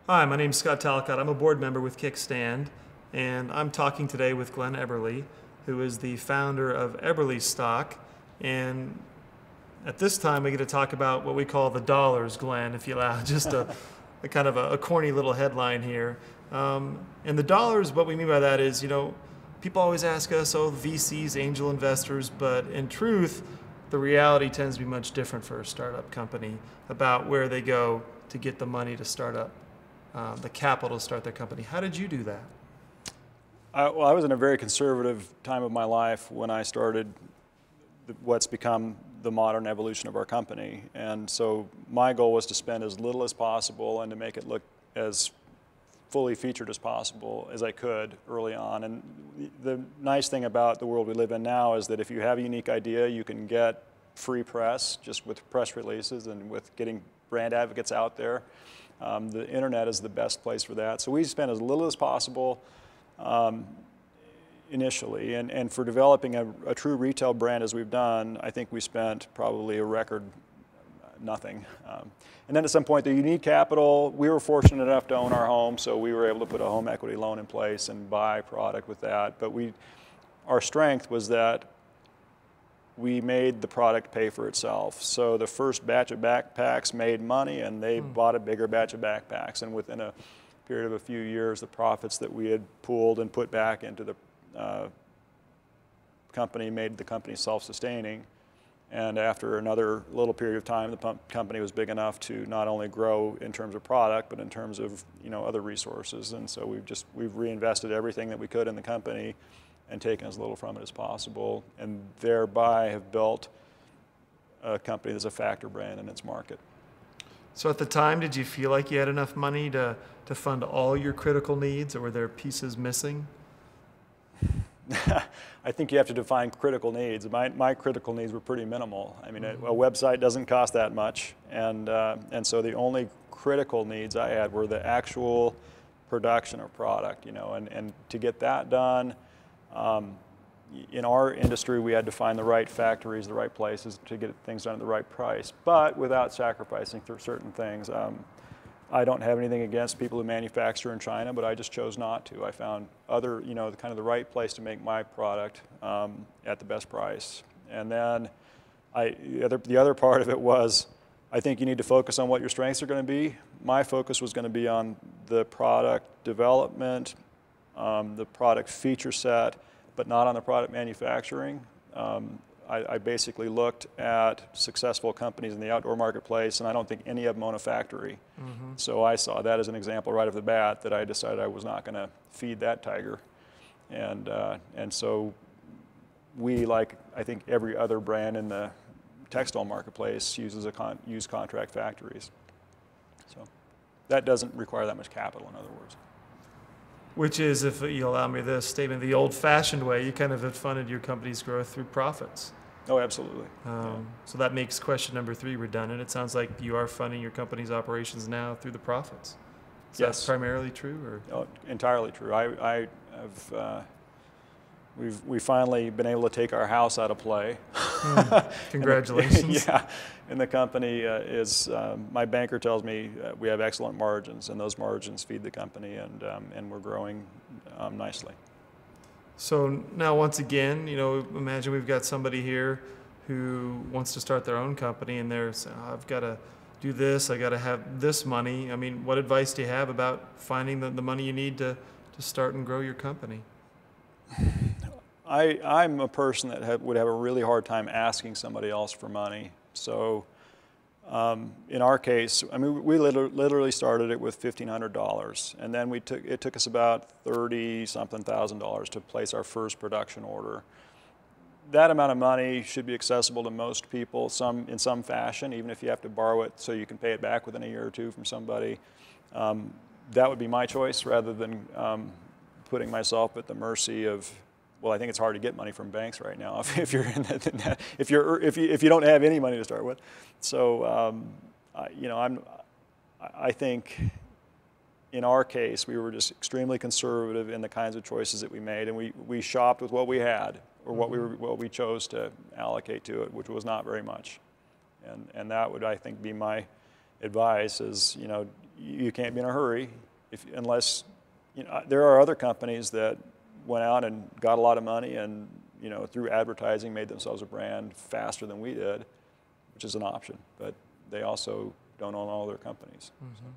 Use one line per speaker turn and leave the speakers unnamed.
Hi, my name is Scott Talcott. I'm a board member with Kickstand, and I'm talking today with Glen Eberly, who is the founder of Eberly Stock. And at this time, we get to talk about what we call the dollars, Glen, if you allow just a kind of a corny little headline here. And the dollars, what we mean by that is, people always ask us, oh, VCs, angel investors, but in truth, the reality tends to be much different for a startup company about where they go to get the money to start up, the capital to start their company. How did you do that?
Well, I was in a very conservative time of my life when I started what's become the modern evolution of our company. And so my goal was to spend as little as possible and to make it look as fully featured as possible as I could early on. And the nice thing about the world we live in now is that if you have a unique idea, you can get free press just with press releases and with getting brand advocates out there. The internet is the best place for that. So we spent as little as possible initially. And for developing a true retail brand as we've done, I think we spent probably a record nothing. And then at some point, you need capital. We were fortunate enough to own our home, so we were able to put a home equity loan in place and buy product with that. But our strength was that we made the product pay for itself. So the first batch of backpacks made money, and they bought a bigger batch of backpacks. And within a period of a few years, the profits that we had pooled and put back into the company made the company self-sustaining. And after another little period of time, the company was big enough to not only grow in terms of product, but in terms of other resources. And so we've reinvested everything that we could in the company and taken as little from it as possible, and thereby have built a company that's a factor brand in its market.
So at the time, did you feel like you had enough money to fund all your critical needs, or were there pieces missing?
I think you have to define critical needs. My critical needs were pretty minimal. I mean, a website doesn't cost that much, and so the only critical needs I had were the actual production of product, and to get that done, in our industry, we had to find the right factories, the right places to get things done at the right price, but without sacrificing for certain things. I don't have anything against people who manufacture in China, but I just chose not to. I found other, kind of the right place to make my product at the best price. And then the other part of it was, I think you need to focus on what your strengths are going to be. My focus was going to be on the product development, the product feature set, but not on the product manufacturing. I basically looked at successful companies in the outdoor marketplace, and I don't think any of them own a factory. So I saw that as an example right off the bat that I decided I was not going to feed that tiger. And so we, like I think every other brand in the textile marketplace, use contract factories. So that doesn't require that much capital, in other words.
Which is, if you allow me this statement, the old-fashioned way, you kind of have funded your company's growth through profits.
Oh, absolutely.
So that makes question number 3 redundant. It sounds like you are funding your company's operations now through the profits. Is that primarily true, or?
Oh, entirely true. We've finally been able to take our house out of play.
Congratulations.
Yeah, and the company my banker tells me we have excellent margins, and those margins feed the company, and we're growing nicely.
So now, once again, imagine we've got somebody here who wants to start their own company, and they're saying, oh, I've got to do this, I got to have this money. I mean, what advice do you have about finding the money you need to start and grow your company?
I'm a person that would have a really hard time asking somebody else for money. So in our case, I mean, we literally started it with $1,500, and then it took us about $30-something thousand to place our first production order. That amount of money should be accessible to most people, in some fashion, even if you have to borrow it so you can pay it back within a year or two from somebody. That would be my choice, rather than putting myself at the mercy of. Well, I think it's hard to get money from banks right now if you're in that, if you don't have any money to start with. So I think in our case we were just extremely conservative in the kinds of choices that we made, and we shopped with what we had, or what we chose to allocate to it, which was not very much, and that would, I think, be my advice is, you can't be in a hurry unless, there are other companies that went out and got a lot of money and, through advertising made themselves a brand faster than we did, which is an option, but they also don't own all their companies.
Mm-hmm.